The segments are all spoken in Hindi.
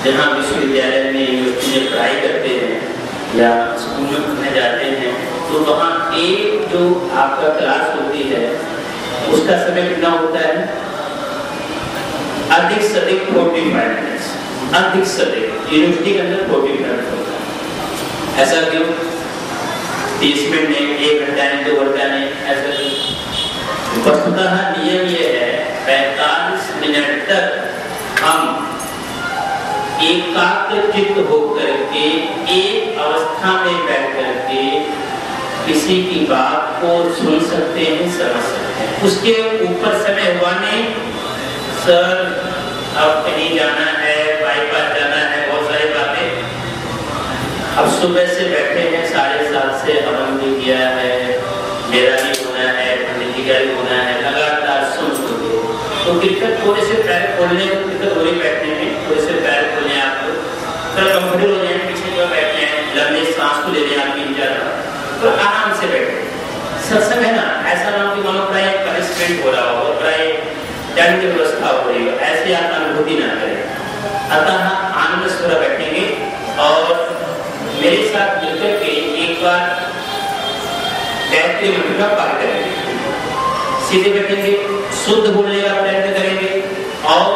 जहाँ विश्वविद्यालय में यूनिवर्सिटी में पढ़ाई करते हैं या स्कूल में पढ़ने जाते हैं, तो वहाँ एक जो आपका क्लास होती है उसका समय कितना होता है? अधिक से अधिक 45 मिनट्स, अधिक से अधिक यूनिवर्सिटी के अंदर 40 मिनट होता है। ऐसा क्यों? 30 मिनट नहीं, 1 घंटा नहीं, 2 घंटा नहीं, ऐसा क्यों? वस्तुतः नियम ये है 45 मिनट तक हम एकाग्रचित्त होकर के एक अवस्था में बैठ करके किसी की बात को सुन सकते हैं, समझ सकते हैं। उसके ऊपर समय हुआ नहीं, सर अब कहीं जाना है, बाईपास जाना है, बहुत सारी बातें। अब सुबह से बैठे हैं, 7:30 से हवन भी किया है, मेरा भी होना है, पंडित जी का भी होना है, लगातार सुन सकते। तो क्रिकेट थोड़े से पैर खोलने, क्रिकेट थोड़ी बैठने में थोड़े से पैर खोलने, आपको थोड़ा कंफर्टेबल हो जाए, पीछे जो बैठे हैं, लंबे सांस को ले लें, आप 3-4 तो आराम से बैठे। सत्संग है ना, ऐसा ना कि मानो प्राय पनिशमेंट हो रहा हो, प्राय दंड की व्यवस्था हो रही हो, ऐसी आप अनुभूति ना करें। अतः आनंद से थोड़ा बैठेंगे और मेरे साथ मिलकर के एक बार गायत्री मंत्र का पाठ करेंगे। सीधे बैठेंगे, शुद्ध बोलने का प्रयत्न करेंगे और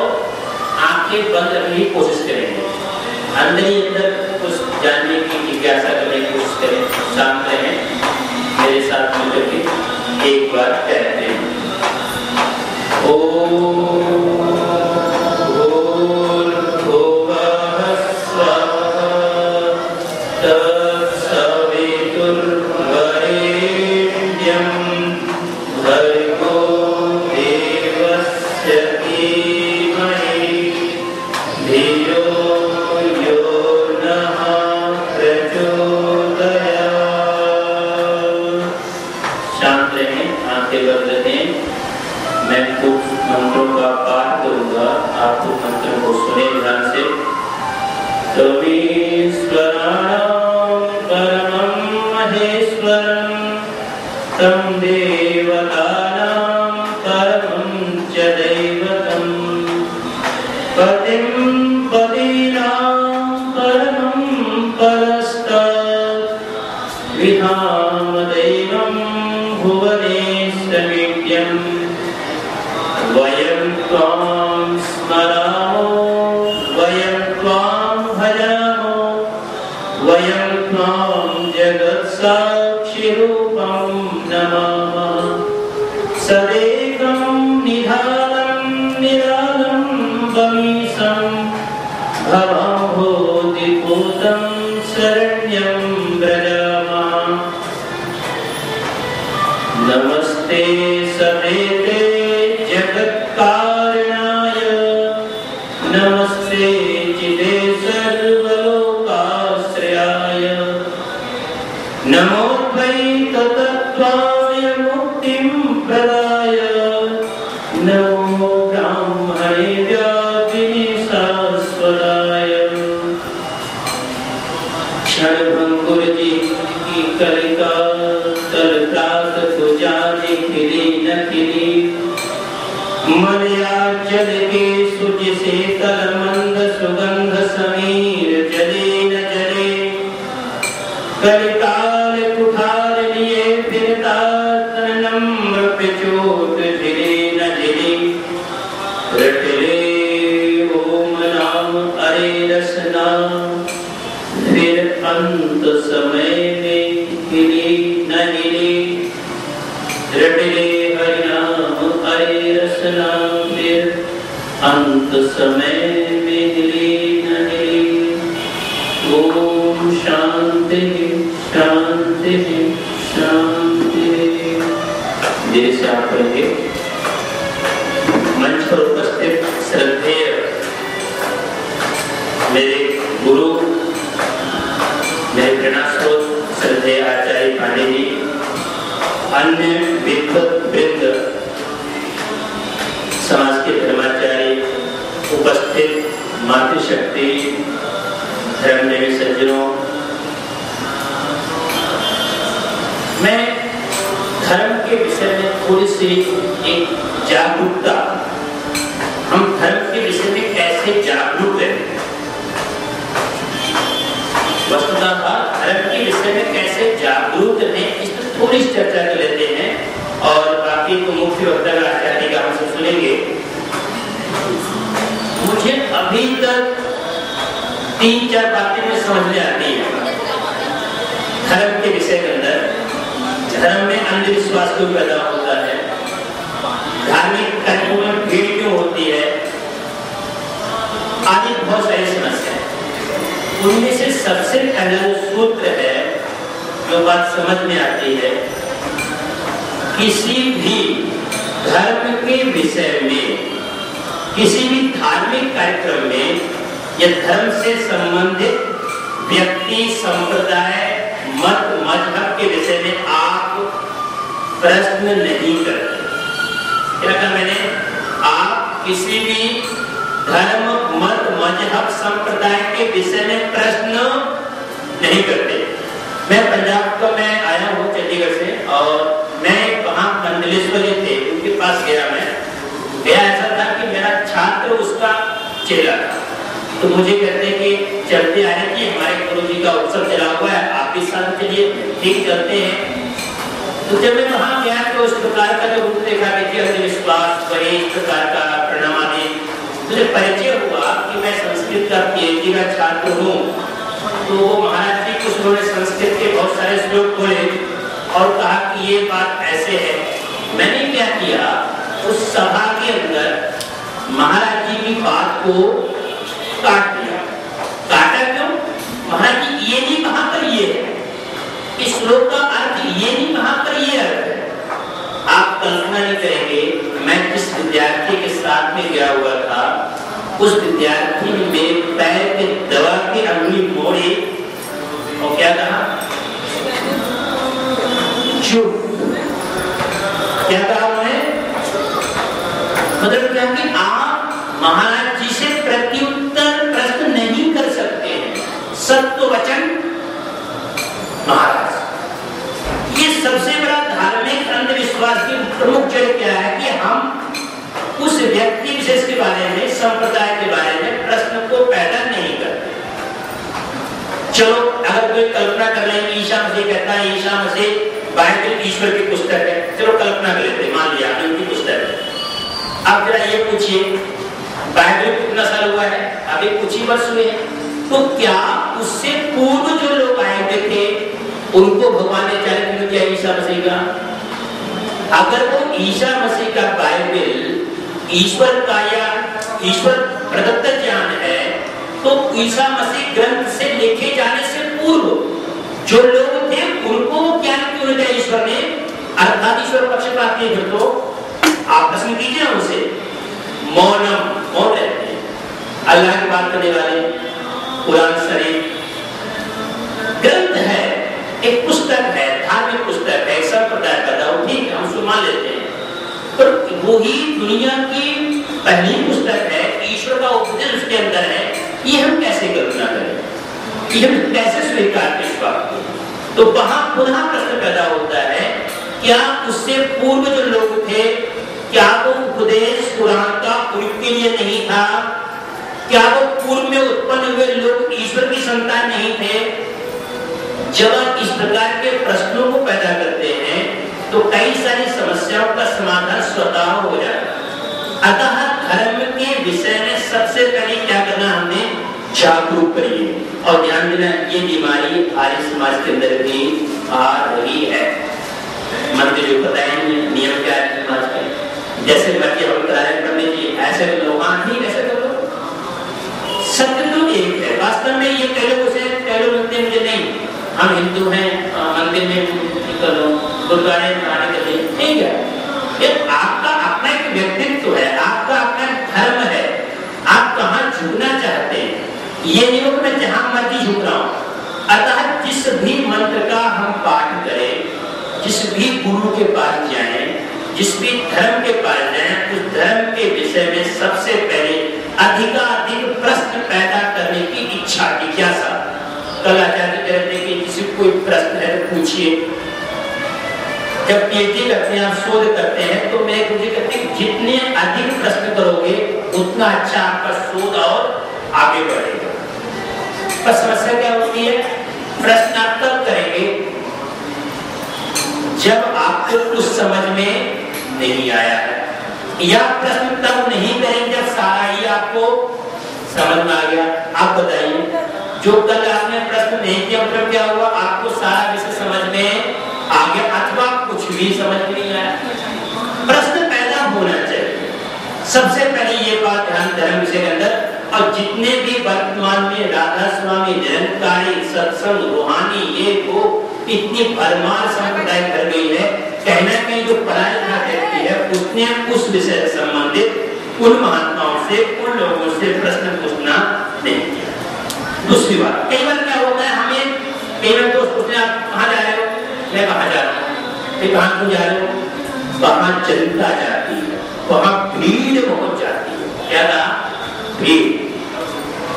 आंखें बंद रखने की कोशिश करेंगे। अंदर ही अंदर कुछ जानने की जिज्ञासा करने की कोशिश करें, शांत रहें। मेरे साथ मिलकर के एक बार कहते हैं, नमस्ते समेते जगत्कारणाय, नमस्ते चिदे सर्वलोकाश्रयाय, नमो वै तत्त्वाय मुक्तिं प्रदाय, नमो ब्राह्मणे व्यापिने शाश्वताय। क्षणभंगुर जी की कलिका मलयाचल के सुज से तलमंद सुगंध समीर जले न जले, कलिकाल कुठार लिए फिरता तन नम्र पे चोट धिले न धिले, रटले ओम नाम अरे रसना, फिर अंत समय में हिले न हिले, रटले फिर अंत समय में हिले न हिले। ओम शांति शांति शांति। धीरे से आप पढ़ेंगे। मंच पर उपस्थित श्रद्धेय मेरे गुरु, मेरे प्रेरणास्रोत श्रद्धेय आचार्य पांडे जी, अन्य विद्वत वृंद, समाज के धर्माचार्य, उपस्थित मातृशक्ति, धर्मप्रेमी सज्जनों, मैं धर्म के विषय में थोड़ी सी एक जागरूकता, हम धर्म के विषय में कैसे जागरूक हैं, वस्तुतः धर्म के विषय में कैसे जागरूक रहें, इस पर थोड़ी चर्चा कर लेते हैं और बाकी तो मुख्य वक्ता आचार्य का हमसे सुनेंगे। मुझे अभी तक 3-4 बातें मुझे समझ में आती है धर्म के विषय के अंदर। धर्म में अंधविश्वास क्यों पैदा होता है, धार्मिक कर्मों में भीड़ क्यों होती है, आदि बहुत सारी समस्या है। उनमें से सबसे पहला जो सूत्र है, जो बात समझ में आती है, किसी भी धर्म के विषय में, किसी भी धार्मिक कार्यक्रम में या धर्म से संबंधित व्यक्ति, संप्रदाय, मत, मजहब के विषय में आप प्रश्न नहीं करते। क्या कहा मैंने? आप किसी भी धर्म, मत, मजहब, संप्रदाय के विषय में प्रश्न नहीं करते। मैं पंजाब का मैं आया हूँ चंडीगढ़ से, और मैं वहाँ मंडलेश्वरी थे, उनके पास गया। मैं गया, ऐसा था कि मेरा छात्र उसका चेला था, तो मुझे कहते कि चलते आए कि हमारे गुरु जी का उत्सव चला हुआ है, आप भी साथ चलिए। ठीक, चलते हैं। तो जब मैं वहाँ गया तो उस प्रकार का जो रूप देखा कि अंधविश्वास, इस प्रकार का प्रणाम आदि, मुझे परिचय हुआ कि मैं संस्कृत का PhD का छात्र हूँ। तो वो महाराज जी कुछ उन्होंने संस्कृत के बहुत सारे श्लोक बोले और कहा कि ये बात ऐसे है। मैंने क्या किया, उस सभा के अंदर महाराज जी की बात को काट दिया। काटा क्यों? महाराज जी ये नहीं कहा पर ये है, इस श्लोक का अर्थ ये नहीं कहा पर ये अर्थ है। आप कल्पना नहीं करेंगे, मैं जिस विद्यार्थी के साथ में गया हुआ था, उस विद्यार्थी ने मेरे पैर पे दबा के अंगुली मोड़ी और क्या कहा? चुप। क्या कहा उन्होंने? मतलब क्या कि आप महाराज जी से प्रत्युत्तर प्रश्न नहीं कर सकते हैं। सत्य वचन महाराज। ये सबसे बड़ा धार्मिक अंधविश्वास की प्रमुख जड़ क्या है कि हम उस व्यक्ति विशेष के बारे में, संप्रदाय के बारे में प्रश्न को पैदा नहीं करते। चलो, अगर कोई कल्पना कर लें, ईसा मसीह कहता है ईसा मसीह बाइबल ईश्वर की पुस्तक है, चलो कल्पना कर लेते, मान लिया उनकी पुस्तक है। आप जरा ये पूछिए, बाइबल कितना साल हुआ है? अभी कुछ ही वर्ष हुए हैं। तो क्या उससे पूर्व जो लोग आए हुए थे उनको भगवान ने चरित्र किया ईसा मसीह का? अगर वो ईसा मसीह का बाइबल ईश्वर का या ईश्वर प्रदत्त ज्ञान है, तो ईसा मसीह ग्रंथ से लिखे जाने से पूर्व जो लोग थे उनको वो ज्ञान क्यों दिया ईश्वर ने? अर्थात ईश्वर पक्षपाती है। फिर तो आप प्रश्न कीजिए ना उनसे। मौनम, मौन रहते हैं, अल्लाह की बात करने वाले। कुरान शरीफ ग्रंथ है, एक पुस्तक है, धार्मिक पुस्तक है, संप्रदाय का दाव, ठीक है, हम उसको मान लेते हैं। पर वही दुनिया की पहली पुस्तक है, ईश्वर का उपदेश उसके अंदर है, ये हम कैसे कल्पना करें, ये हम कैसे स्वीकार करें इस बात को? तो वहां पुनः प्रश्न पैदा होता है, क्या उससे पूर्व जो लोग थे, क्या वो उपदेश कुरान का उनके लिए नहीं था? क्या वो पूर्व में उत्पन्न हुए लोग ईश्वर की संतान नहीं थे? जब आप इस प्रकार के प्रश्नों को पैदा करते हैं तो कई सारी समस्याओं का समाधान स्वतः हो जाता है। अतः धर्म के विषय में सबसे पहले क्या करना, हमने जागरूक करिए। और ध्यान देना, ये बीमारी आर्य समाज के अंदर भी आ रही है। मंदिर जो बताएंगे नियम क्या है समाज के, जैसे मर्जी हम प्रारंभ करने की, ऐसे लोग नहीं, ऐसे कर लो। सत्य तो एक है। वास्तव में ये कई लोग मिलते हैं, मुझे नहीं, हम हिंदू हैं, मंदिर में करो, गुरुद्वारे में आने के लिए, ठीक है, ये आपका अपना एक व्यक्तित्व है, आपका अपना धर्म है, आप कहाँ झुकना चाहते हैं, ये नहीं हो कि मैं जहां मर्जी झुक रहा हूं। अतः जिस भी मंत्र का हम पाठ करें, जिस भी गुरु के पास जाएं, जिस भी धर्म के पास जाएं, उस धर्म के विषय में सबसे पहले अधिकाधिक प्रश्न पैदा करने की इच्छा, जिज्ञासा। कल आचार्य कहते हैं कि किसी कोई प्रश्न है तो पूछिए। जब PhD करते हैं, आप शोध करते हैं, तो मैं मुझे कहते हैं जितने अधिक प्रश्न करोगे उतना अच्छा आपका शोध और आगे बढ़ेगा। पर समस्या क्या होती है, प्रश्न आप तब करेंगे जब आपको कुछ समझ में नहीं आया है, या प्रश्न तब नहीं करेंगे जब सारा ही आपको समझ में आ गया। आप बताइए, जो कल आपने प्रश्न नहीं किया मतलब क्या हुआ, आपको सारा विषय समझ में आ गया अथवा कुछ भी समझ में नहीं आया। प्रश्न पैदा होना चाहिए, सबसे पहले ये बात ध्यान धर्म विषय के अंदर। और जितने भी वर्तमान में राधा स्वामी, निरंकारी, सत्संग, रूहानी, ये वो इतनी भरमार संप्रदाय कर गई है, कहना कहीं जो पढ़ा लिखा व्यक्ति है उसने उस विषय से संबंधित उन महात्माओं से, उन लोगों से प्रश्न पूछना नहीं किया। दूसरी बात, कई बार क्या होता है, हमें कई बार दोस्त पूछते हैं आप कहाँ जा रहे हो, मैं वहां जा रहा हूँ, कहाँ क्यों जा रहे हो, वहां जनता जाती है, वहां भीड़ पहुंच जाती है। क्या था, भीड़।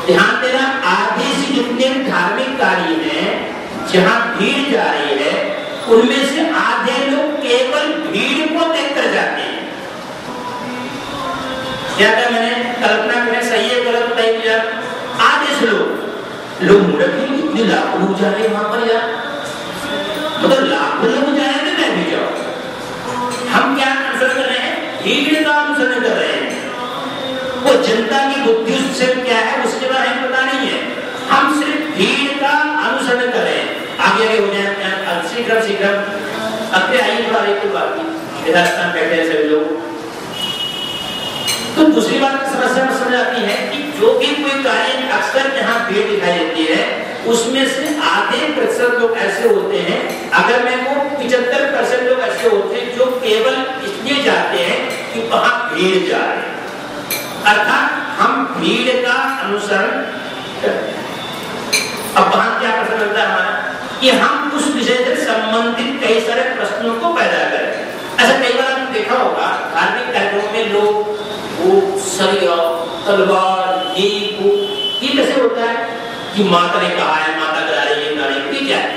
ध्यान देना, आधे से जितने धार्मिक कार्य हैं जहां भीड़ जा रही है उनमें से आधे लोग केवल भीड़ को देखकर जाते हैं। क्या था, मैंने कल्पना करें, सही है गलत बताइए। आधे से लोग मूर्ख हैं, इतने लाखों लोग जा रहे हैं वहां पर यार, मतलब लाखों लोग जा रहे हैं तो मैं भी जाऊं। हम क्या अनुसरण कर रहे हैं, भीड़ का अनुसरण कर रहे हैं। वो जनता की बुद्धि उससे क्या है उसके बारे में पता नहीं है, हम सिर्फ भीड़ का अनुसरण कर रहे हैं। आगे आगे हो जाए शीघ्र शीघ्र, अपने आइए थोड़ा एक बात राजस्थान बैठे हैं सभी लोग। तो दूसरी बात समस्या में समझ आती है कि जो भी कोई कार्य अक्सर जहां भीड़ दिखाई देती है उसमें से आधे प्रतिशत लोग ऐसे होते हैं, अगर मैं वो 75% लोग ऐसे होते हैं जो केवल इसलिए जाते हैं कि वहां भीड़ जा रहे हैं, अर्थात हम भीड़ का अनुसरण करते हैं। अब वहां क्या प्रश्न बनता है हमारा कि हम उस विषय से संबंधित कई सारे प्रश्नों को पैदा करें। ऐसा कई बार आपने देखा होगा धार्मिक कार्यक्रमों में लोग वो सरिया, तलवार, ये कैसे होता है कि माता ने कहा है, माता करा रही है, गाड़ी क्या है।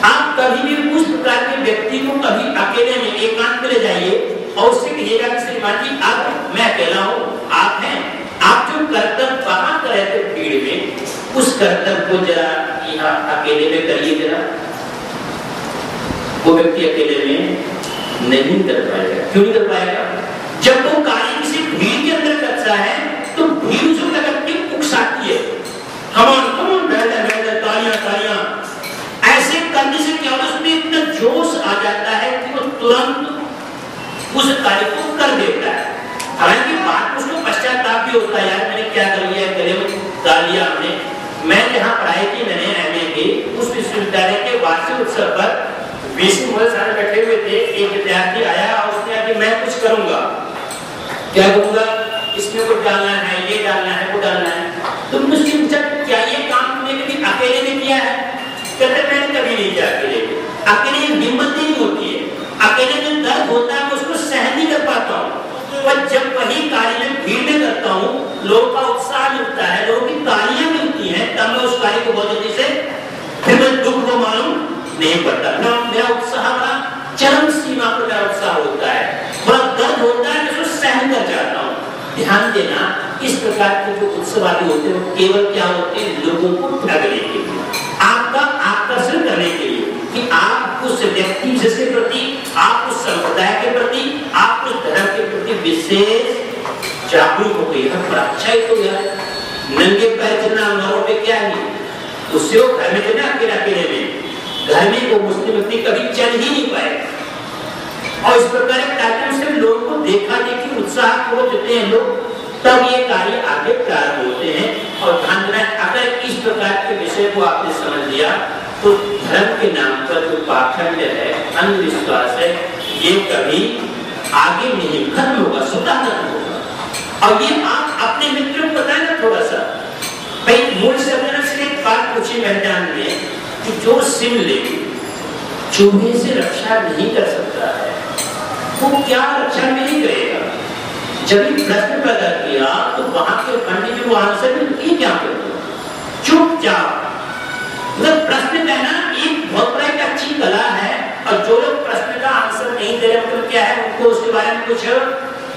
आप कभी भी उस प्रकार के व्यक्ति को कभी अकेले में एकांत में ले जाइए और उससे कहिएगा कि श्रीमान जी आप, मैं अकेला हूँ, आप हैं, आप जो कर्तव्य वहां कर रहे थे भीड़ में, उस कर्तव्य को जरा यहाँ अकेले में करिए जरा। वो व्यक्ति अकेले में नहीं कर पाएगा। क्यों नहीं कर पाएगा? जब वो कार्य किसी भीड़ के अंदर करता है तो भीड़ उसको लगती उकसाती है, तालियां तालियां, ऐसे करने से क्या होता है उसमें इतना जोश आ जाता है कि वो तुरंत उस कार्य को कर देता है। हालांकि बात उसको पश्चाताप भी होता है, यार मैंने क्या कर लिया, गले में डाल लिया हमने। मैं जहाँ पढ़ाई की मैंने एमए की, उस विश्वविद्यालय के वार्षिक उत्सव पर 20 सारे बैठे हुए थे, एक विद्यार्थी आया और उसने कहा कि मैं कुछ करूंगा। क्या करूंगा? इसमें कुछ डालना है, ये डालना है, वो डालना है। तो मुझसे पूछा क्या ये काम तुमने कभी अकेले में किया है? कहते मैंने कभी नहीं किया अकेले। अकेले हिम्मत नहीं होती है, अकेले जो दर्द होता है मैं उसको सहन नहीं कर पाता हूँ। पर जब वही कार्य में भीड़ में करता हूँ, लोगों का उत्साह मिलता है, लोगों की तालियां मिलती हैं, तब मैं उस कार्य को बहुत जल्दी से फिर मैं दुख को मालूम नहीं पड़ता। मेरा उत्साह बड़ा चरम सीमा पर मेरा उत्साह होता है, बड़ा दर्द होता है, मैं उसको सहन कर जाता हूँ। ध्यान देना, इस प्रकार के जो उत्सवादी होते हैं वो केवल क्या होते हैं, लोगों को ठगने के लिए, आपका आकर्षण करने के लिए कि आप उस व्यक्ति के प्रति, आप उस संप्रदाय के प्रति, आप उस धर्म के प्रति विशेष जागरूक हो गई। पर अच्छा ही तो यार, नंगे पैर चलना हमारों पे क्या है, उससे वो घर में चलना अकेले अकेले में, घर में वो मुस्लिम व्यक्ति कभी चल ही नहीं पाएगा। और इस प्रकार के कार्यक्रम से लोगों को देखा देखी उत्साह को देते हैं लोग, तब ये कार्य आगे प्रारंभ होते हैं। और ध्यान देना, अगर इस प्रकार के विषय को आपने समझ लिया तो धर्म के नाम पर जो पाखंड है, अंधविश्वास है, ये कभी आगे नहीं खत्म होगा, स्वतः खत्म होगा। और ये आप अपने मित्रों को बताएं ना थोड़ा सा, भाई मूल से एक बात पूछी मैदान में कि जो शिवलिंग चूहे से रक्षा नहीं कर सकता है वो क्या रक्षा नहीं करेगा? जब ये प्रश्न पैदा किया तो वहां के पंडित जी वो आंसर नहीं क्या करते, चुपचाप। मतलब प्रश्न कहना एक बहुत बड़ा एक अच्छी कला है, और जो लोग प्रश्न का आंसर नहीं दे रहे मतलब क्या है, उनको उसके बारे में कुछ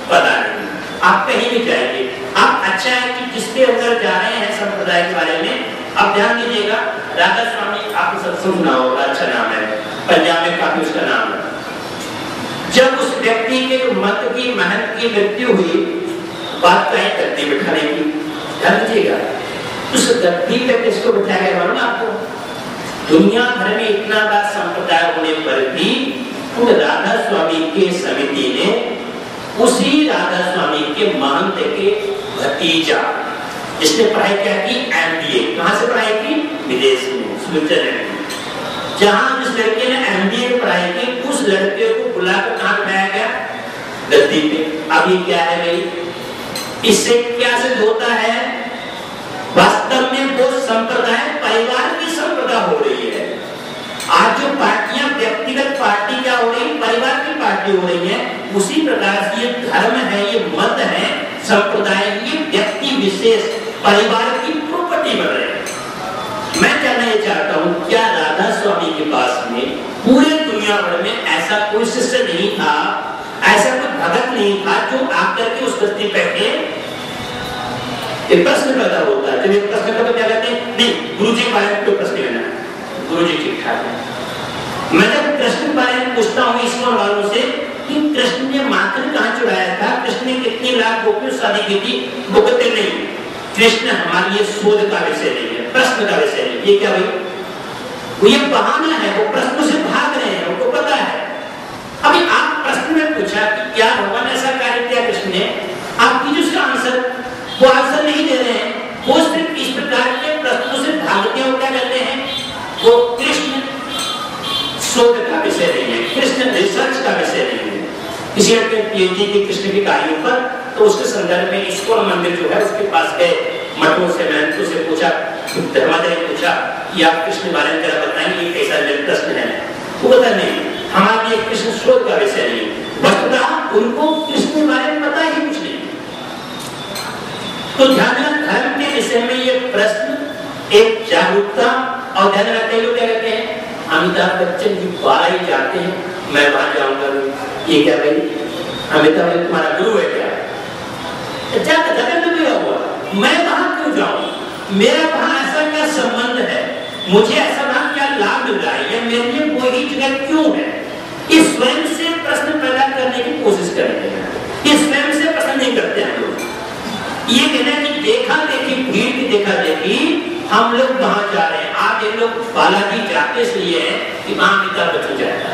पता नहीं। आप कहीं भी जाएंगे, आप अच्छी अच्छा है कि जिसके अंदर जा रहे हैं संप्रदाय के बारे में, आप ध्यान दीजिएगा। राधा स्वामी आपको सत्संग सुना होगा, अच्छा नाम है, पंजाब में काफी उसका नाम है। जब उस व्यक्ति के मत की महंत की मृत्यु हुई, बात कहीं गद्दी बिठाने की, ध्यान दीजिएगा, उस गद्दी पे किसको बिठाया गया मालूम आपको? दुनिया भर में इतना बड़ा संप्रदाय होने पर भी उन राधा स्वामी के समिति ने उसी राधा स्वामी के महंत के भतीजा, जिसने पढ़ाई क्या की, MBA, कहां से पढ़ाई की? विदेश में, स्विट्जरलैंड में। जहां जिस लड़के ने MBA में पढ़ाई की, उस लड़के को बुलाकर कहां बिठाया गया? गद्दी पे। अब ये क्या है भाई? इससे क्या सिद्ध होता है? वास्तव में वो संप्रदाय परिवार की संप्रदा हो रही है। आज जो पार्टियां व्यक्तिगत पार्टी क्या हो रही है, परिवार की पार्टी हो रही है। उसी प्रकार से ये धर्म है, ये मत है, संप्रदाय, ये व्यक्ति विशेष परिवार की प्रॉपर्टी बन रहे हैं। मैं जानना ये चाहता हूं, क्या राधा स्वामी के पास में पूरे दुनिया भर में ऐसा कोई शिष्य नहीं था, ऐसा कोई भगत नहीं था जो आकर के उस गद्दी पे एक प्रश्न पैदा होता है। जब एक प्रश्न का तो क्या कहते हैं, नहीं गुरुजी के बारे में कोई प्रश्न लेना है, गुरुजी ठीक ठाक है। मैं जब कृष्ण के बारे में पूछता हूँ इस्कॉन वालों से कि कृष्ण ने मात्र कहाँ चुराया था, कृष्ण ने कितनी लाख गोपियों शादी की थी, वो कहते नहीं, कृष्ण हमारे लिए शोध का विषय नहीं है, प्रश्न का विषय नहीं। ये क्या भाई? वो ये बहाना है, वो प्रश्नों से भाग रहे हैं, उनको पता है। अभी आप प्रश्न में पूछा कि क्या भगवान ऐसा कार्य किया कृष्ण ने, आप कीजिए उसका आंसर, वो आंसर नहीं दे रहे हैं, वो सिर्फ इस प्रकार के प्रश्नों से भागते हैं। क्या कहते हैं? वो कृष्ण शोध का विषय नहीं है, कृष्ण रिसर्च का विषय नहीं है। किसी ने PhD की कृष्ण के कार्यों पर, तो उसके संदर्भ में इस्कॉन मंदिर जो है उसके पास गए, मठों से महंतों से पूछा, धर्माचार्य ने पूछा कि आप कृष्ण बारे में जरा बताएंगे, कैसा प्रश्न है? वो बता नहीं, हमारे लिए कृष्ण शोध का विषय नहीं। वस्तुतः उनको कृष्ण के बारे में पता ही कुछ नहीं। तो ध्यान धर्म के विषय में ये प्रश्न एक जागरूकता, और ध्यान रखते लोग क्या कहते हैं, अमिताभ बच्चन जी बाहर ही जाते हैं, मैं वहां जाऊंगा। ये क्या भाई, अमिताभ बच्चन तुम्हारा गुरु है क्या? हुआ, मैं वहां क्यों जाऊं? मेरा वहां ऐसा क्या संबंध है? मुझे ऐसा वहां क्या लाभ मिल रहा है, या मेरे लिए वही जगह क्यों है? इस स्वयं से प्रश्न पैदा करने की कोशिश करते हैं, इस स्वयं से प्रश्न नहीं करते हम लोग। ये कहना कि देखा देखी, भीड़ की देखा देखी हम लोग वहां जा रहे हैं। आज ये लोग बालाजी जाते इसलिए हैं कि वहां अमिताभ बच्चन जाएगा,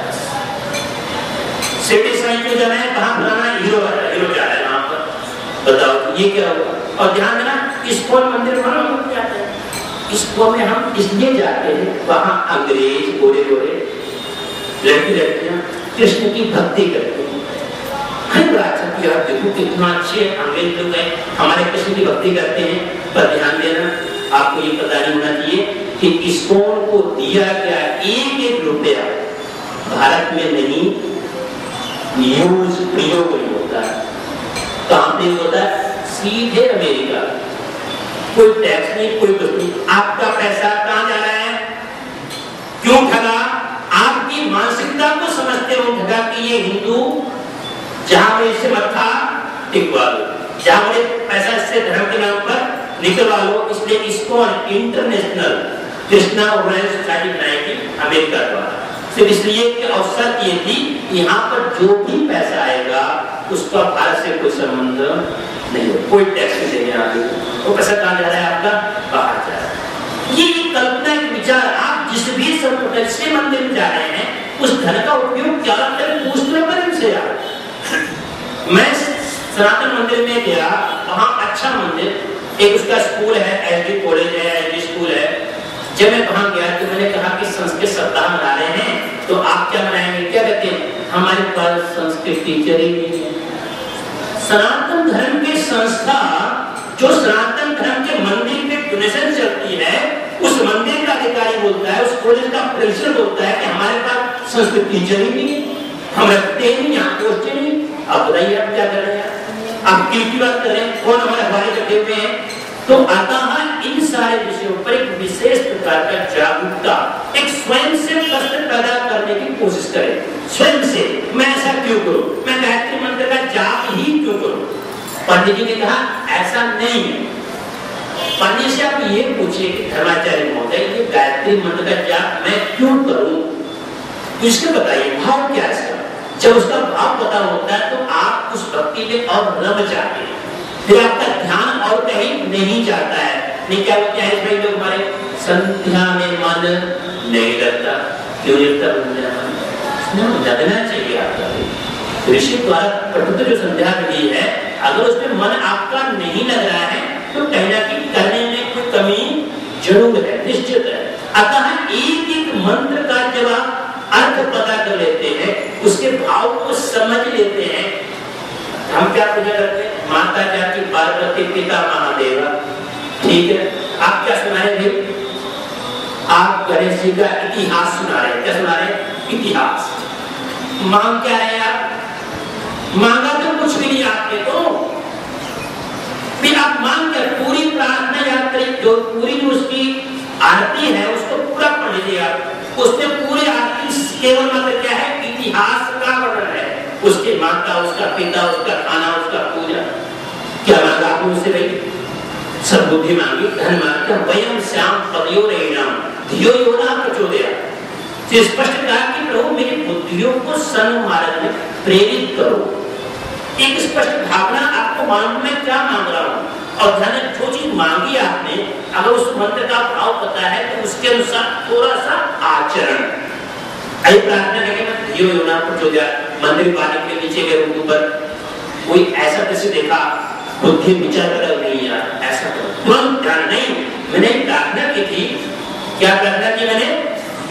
सिटी साई क्यों जा रहे हैं, वहां फलाना हीरो जा रहा है वहां पर, बताओ ये क्या होगा? और ध्यान देना, इस्कॉन मंदिर में हम लोग जाते हैं, इस्कॉन में हम इसलिए जाते हैं, वहां अंग्रेज गोरे गोरे लड़की लड़कियां कृष्ण की भक्ति करते हैं। बड़ा अच्छा किया, देखो कितना अच्छे अंग्रेज लोग हैं, हमारे कृष्ण की भक्ति करते हैं। पर ध्यान देना, आपको ये पता नहीं होना चाहिए कि इस्कॉन को दिया गया एक एक रुपया भारत में नहीं, यूज प्रयोग नहीं होता है। कहां पे होता है? सीधे अमेरिका। कोई टैक्स नहीं, कोई कुछ नहीं। आपका पैसा कहां जा रहा है? क्यों ठगा? आपकी मानसिकता को समझते हो ठगा कि ये हिंदू, जहां में इससे मत्था टिकवा लो, जहां में पैसा इससे धर्म के नाम पर निकलवा लो। इसलिए इसको इंटरनेशनल कृष्णा ऑर्गेनाइज्ड सोसाइटी बनाई थी अमेरिका द्वारा, सिर्फ इसलिए कि अवसर ये थी, यहाँ पर जो भी पैसा आएगा उसका भारत से कोई संबंध नहीं हो, कोई टैक्स नहीं देने आगे, वो पैसा कहाँ जा रहा है आपका? बाहर जा रहा है। ये कल्पना, एक विचार, आप जिस भी संप्रदाय से मंदिर में जा रहे हैं, उस धन का उपयोग क्या करें, पूछना पड़े उनसे यार। मैं सनातन मंदिर में गया, वहां अच्छा मंदिर, एक उसका स्कूल है, एसडी कॉलेज है, एसडी स्कूल है। जब मैं वहां गया तो मैंने कहा कि संस्कृत सप्ताह मना रहे हैं, तो आप क्या मनाएंगे? क्या कहते हैं? हमारे पास संस्कृत टीचर ही नहीं है। सनातन धर्म की संस्था, जो सनातन धर्म के मंदिर में डोनेशन चलती है, उस मंदिर का अधिकारी बोलता है, उस कॉलेज का प्रिंसिपल बोलता है कि हमारे पास संस्कृत टीचर ही नहीं है, हम रखते ही नहीं, यहाँ पोस्टें नहीं। आप बताइए आप क्या कर रहे हैं? आप किसकी बात कर रहे हैं? कौन हमारे हवाले करते हुए हैं? तो अतः इन सारे विषयों पर एक विशेष प्रकार का जागरूकता, एक स्वयं से प्रश्न पैदा करने की कोशिश करें। स्वयं से मैं ऐसा क्यों करूं? मैं गायत्री मंत्र का जाप ही क्यों करूं? पंडित जी ने कहा ऐसा नहीं है। पंडित से आप ये पूछिए कि धर्माचार्य महोदय ये गायत्री मंत्र का जाप मैं क्यों करूं, तो इसके बताइए भाव क्या है इसका। जब उसका भाव पता होता है तो आप उस भक्ति में और रम जाते हैं, फिर आपका ध्यान और कहीं नहीं जाता है। नहीं क्या बोलते हैं भाई लोग हमारे संध्या में मन नहीं लगता, क्यों लगता मन लगना चाहिए आपका। ऋषि द्वारा प्रकृत जो संध्या विधि है अगर उसमें मन आपका नहीं लग रहा है तो कहीं ना कहीं करने में कोई कमी जरूर है, निश्चित है। अतः एक एक मंत्र का जब आप अर्थ पता कर लेते हैं, उसके भाव को समझ लेते हैं। हम क्या पूजा करते हैं, माता जाति पार्वती पिता महादेवा, ठीक है। आप क्या सुना रहे थे, आप गणेश जी का इतिहास सुना रहे हैं। क्या सुना रहे हैं, इतिहास। मांग क्या है आप, मांगा तो कुछ भी नहीं आपने, तो फिर आप मांग कर पूरी प्रार्थना याद करें, जो पूरी जो उसकी आरती है उसको पूरा पढ़ लीजिए आप। उसमें पूरी आरती केवल मतलब क्या है, इतिहास का वर्णन है, उसकी माता, उसका पिता, उसका खाना, उसका पूजा। क्या मांगा आपने उससे भाई, सब बुद्धि मांगी, धन मांगा, वयम श्याम पदयो रेणाम धियो योना प्रचोदयात्। तो स्पष्ट कहा कि प्रभु मेरी बुद्धियों को सन्मार्ग में प्रेरित करो। एक स्पष्ट भावना आपको मालूम है क्या मांग रहा हूं, और ध्यान जो चीज मांगी आपने अगर उस मंत्र का भाव पता है तो उसके अनुसार थोड़ा सा आचरण। आई प्रार्थना करके मैं धियो योना प्रचोदयात्, मंदिर पानी के नीचे के रूप पर कोई ऐसा कैसे देखा बुद्धि विचार कर नहीं यार ऐसा तुरंत ध्यान नहीं। मैंने प्रार्थना की थी, क्या प्रार्थना की मैंने,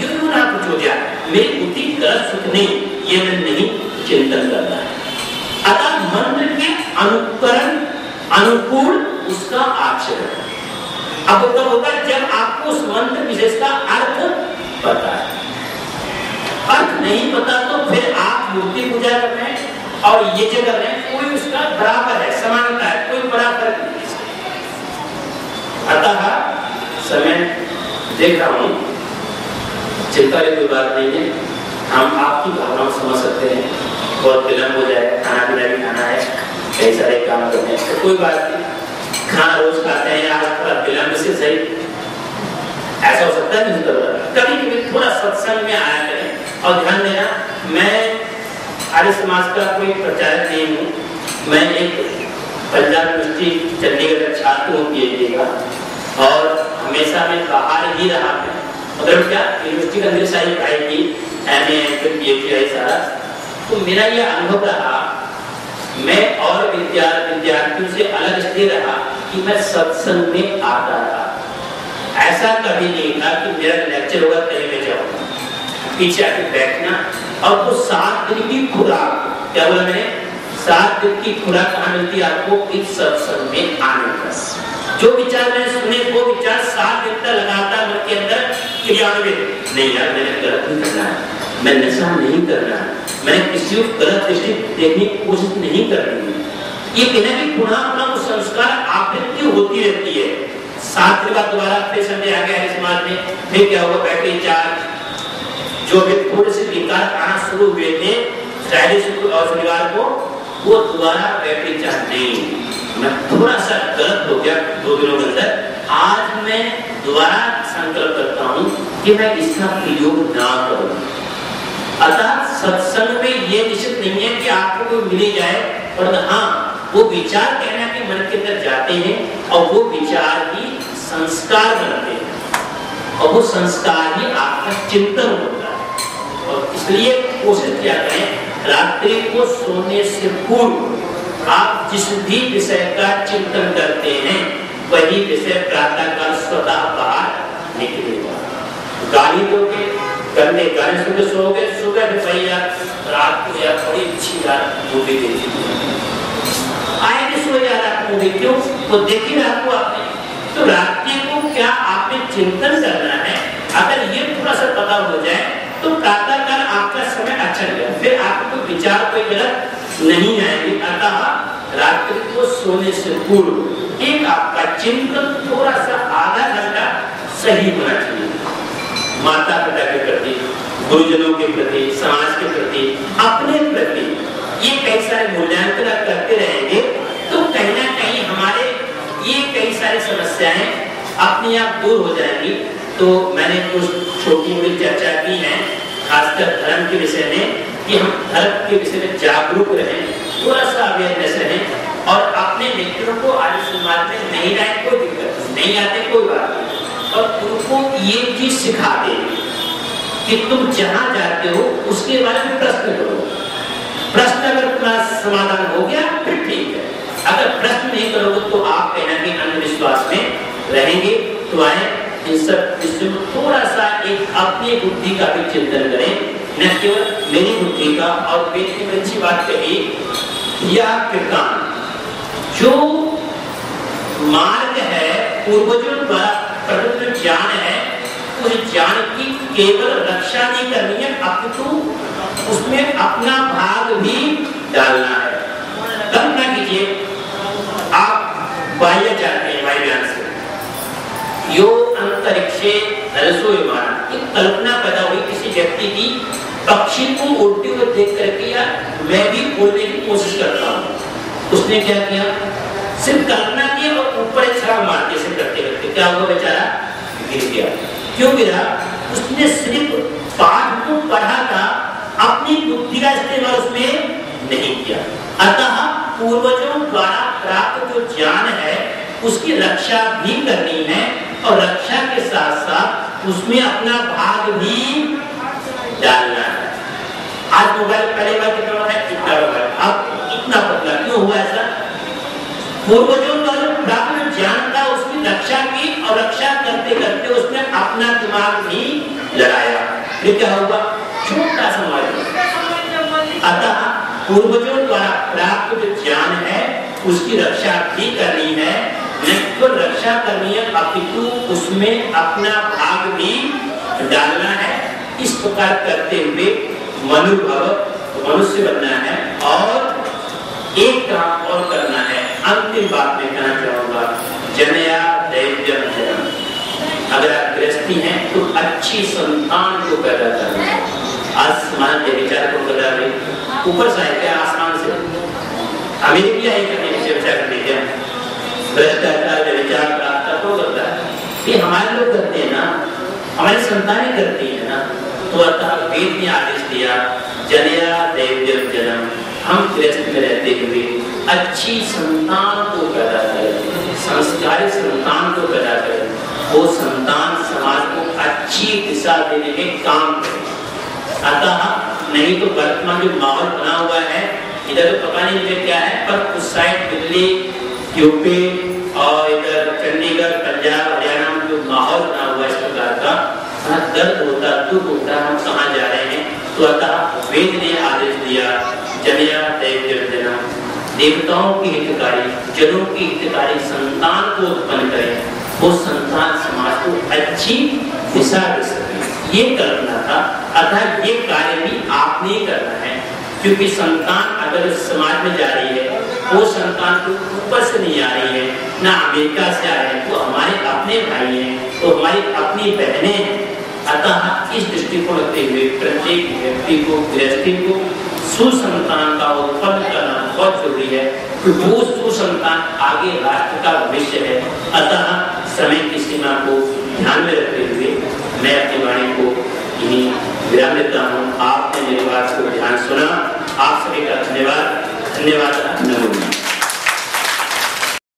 योना प्रचोदयात्, मेरी बुद्धि गलत सुख नहीं, ये मैं नहीं चिंतन करना है। अतः मंत्र के अनुकरण अनुकूल उसका आचरण। अब तब होगा जब आपको उस मंत्र विशेष का अर्थ पता है। अर्थ नहीं पता तो फिर आप मूर्ति पूजा कर रहे हैं और ये जो कर रहे हैं कोई उसका बराबर है, समानता है, कोई बड़ा फर्क नहीं। अतः समय देख रहा हूं, चिंता की कोई बात नहीं है, हम आपकी भावनाओं समझ सकते हैं। बहुत विलंब हो जाए, खाना पीना भी खाना है, कई सारे काम करते हैं, तो कोई बात नहीं, खाना रोज खाते हैं, आज थोड़ा विलंब से सही, ऐसा हो सकता है। कभी कभी थोड़ा सत्संग में आया करें और ध्यान देना, मैं आर्य समाज का कोई प्रचारक नहीं हूँ, मैं एक पंजाब यूनिवर्सिटी चंडीगढ़ का छात्र हूँ PhD का, और हमेशा मैं बाहर ही रहा है। मतलब क्या, यूनिवर्सिटी के अंदर सारी पढ़ाई की, MA PhD सारा, तो मेरा ये अनुभव रहा, मैं और विद्यार्थियों से अलग इसलिए रहा कि मैं सत्संग में आता रहा। ऐसा कभी नहीं था कि मेरा लेक्चर होगा कहीं में जाऊंगा, पीछे आके बैठना, और वो 7 दिन की खुराक, क्या बोला मैंने, 7 दिन की खुराक कहाँ मिलती है आपको, इस सत्संग में आने का। जो विचार मैंने सुने वो विचार 7 दिन तक लगातार मन के अंदर क्रियान्वित, नहीं यार मैंने गलत नहीं करना है, मैं नशा नहीं करना है, मैंने किसी को गलत दृष्टि देखने की कोशिश नहीं करनी है। ये कहना कि पुनः अपना वो संस्कार आवृत्ति होती रहती है। 7 दिन बाद दोबारा फिर संडे आ गया समाज में, फिर क्या हुआ, बैटरी चार्ज, जो भी थोड़े से विकार आना शुरू हुए थे फ्राइडे और शनिवार को, वो दोबारा बैटरी चार्ज नहीं, मैं थोड़ा सा गलत हो गया 2 दिनों के अंदर। आज मैं दोबारा संकल्प करता हूँ कि मैं इसका प्रयोग ना करूँ। अतः सत्संग में ये निश्चित नहीं है कि आपको कोई मिल जाए, और हाँ वो विचार कहना कि मन के अंदर जाते हैं और वो विचार ही संस्कार बनते हैं, और वो संस्कार ही आपका चिंतन होता है। और इसलिए कोशिश किया करें रात्रि को सोने से पूर्व आप जिस भी विषय का चिंतन करते हैं वही विषय प्रातःकाल स्वतः बाहर निकलेगा। गाली दोगे, गंदे गाने सुन के सोओगे, सुबह में भैया रात को यार बड़ी अच्छी यार मूवी देखी, आए नहीं सो जा रहा मूवी, क्यों, वो देखी ना आपको आपने। तो रात्रि को क्या आपने चिंतन करना है, अगर ये थोड़ा सा पता हो जाए तो प्रातःकाल आपका समय अच्छा गया, फिर आपको विचार कोई गलत नहीं आएंगे। अतः रात्रि को सोने से पूर्व एक आपका चिंतन थोड़ा सा आधा घंटा सही होना चाहिए, माता पिता के प्रति, गुरुजनों के प्रति, समाज के प्रति, अपने प्रति। ये कई सारे मूल्यांकन करते रहेंगे तो कहीं कई सारी समस्याएं अपने आप दूर हो जाएंगी। तो मैंने कुछ छोटी मोटी चर्चा की है, खासकर धर्म के विषय में, कि हम धर्म के विषय में जागरूक रहें, थोड़ा सा अवेयरनेस रहें और अपने मित्रों को आर्य समाज में नहीं लाए, कोई दिक्कत नहीं आते, कोई बात नहीं, और उनको ये चीज सिखा दे कि तुम जहां जाते हो उसके बारे में प्रश्न करो। प्रश्न अगर तुम्हारा समाधान हो गया फिर ठीक है, अगर प्रश्न नहीं करोगे तो आप कहीं ना कहीं अंधविश्वास में रहेंगे। तो आए इन सब विषयों में थोड़ा सा एक अपनी बुद्धि का भी चिंतन करें, न केवल मेरी बुद्धि का। और वेद की अच्छी बात कही, यह कृतान जो मार्ग है पूर्वजों द्वारा प्रदत्त जो ज्ञान है, उस ज्ञान की केवल रक्षा नहीं करनी है, अपितु उसमें अपना भाग भी डालना है। कल्पना कीजिए आप वायु जाते हैं, वायुयान से यो अंतरिक्षे रसो विमान, एक कल्पना पैदा हुई किसी व्यक्ति की, पक्षी को उड़ते हुए देख करके यार मैं भी उड़ने की कोशिश करता हूँ। उसने क्या किया, सिर्फ कल्पना की और ऊपर एक छलांग मार दी, ऐसे करते करते क्या हुआ, बेचारा गिर गया। क्यों गिरा? उसने सिर्फ पाठ को पढ़ा था, अपनी बुद्धि का इस्तेमाल उसमें नहीं किया। अतः पूर्वजों द्वारा प्राप्त जो ज्ञान है उसकी रक्षा भी करनी है, और रक्षा के साथ साथ उसमें अपना भाग भी डालना है। आज मोबाइल पहले बार कितना है, इतना मोबाइल, अब इतना पतला क्यों हुआ ऐसा? पूर्वजों द्वारा प्राप्त ज्ञान था, उसकी रक्षा की, और रक्षा करते करते उसने अपना दिमाग भी लड़ाया, फिर क्या होगा, छोटा समाज। अतः पूर्वजों द्वारा प्राप्त जो ज्ञान है उसकी रक्षा भी करनी है, न केवल रक्षा करनी है अपितु उसमें अपना भाग भी डालना है। इस प्रकार करते हुए मनुष्य बनना है, और एक काम और करना है। अंतिम बात में कहना चाहूंगा, जनया दैव्यम जनम। अगर आप गृहस्थी हैं तो अच्छी संतान को पैदा करना है। आसमान के विचार को पैदा करें, ऊपर से आए आसमान से, हमें क्या है करने विषय विचार करने क्या, भ्रष्टाचार का विचार प्राप्त तो करता है, ये हमारे लोग करते हैं ना, हमारी संतानें करती है ना। तो अतः वेद ने आदेश दिया, जनया दैव्यम जनम, हम गृहस्थ में रहते हुए अच्छी संतान को पैदा करें, संस्कारी संतान को पैदा करें, वो संतान समाज को अच्छी दिशा देने में काम करे। अतः नहीं तो वर्तमान जो माहौल बना हुआ है, इधर तो पता नहीं मुझे क्या है, पर उस साइड दिल्ली, यूपी और इधर चंडीगढ़, पंजाब, हरियाणा में जो माहौल बना हुआ है इस प्रकार का, दर्द होता, दुख होता, हम कहाँ जा रहे हैं। तो अतः वेद ने आदेश दिया, जनया दैव्यम जनम, देवताओं की हितकारी, जनों की हितकारी संतान को उत्पन्न करें, वो संतान समाज को अच्छी दिशा दे सके, ये कल्पना था। अतः ये कार्य भी आपने ही करना है, क्योंकि संतान अगर समाज में जा रही है, वो संतान तो ऊपर से नहीं आ रही है, ना अमेरिका से आ रहे हैं, वो हमारे अपने भाई हैं, वो हमारी अपनी बहनें हैं। अतः इस दृष्टिकोण रखते हुए प्रत्येक व्यक्ति को, गृहस्थी को सुसंतान का उत्पन्न करना बहुत जरूरी है, क्योंकि वो सुसंतान आगे राष्ट्र का भविष्य है। अतः समय की सीमा को ध्यान में रखते हुए मैं अपनी वाणी को यही विराम देता हूँ। आपने मेरी बात को ध्यान सुना, आप सभी का धन्यवाद। धन्यवाद।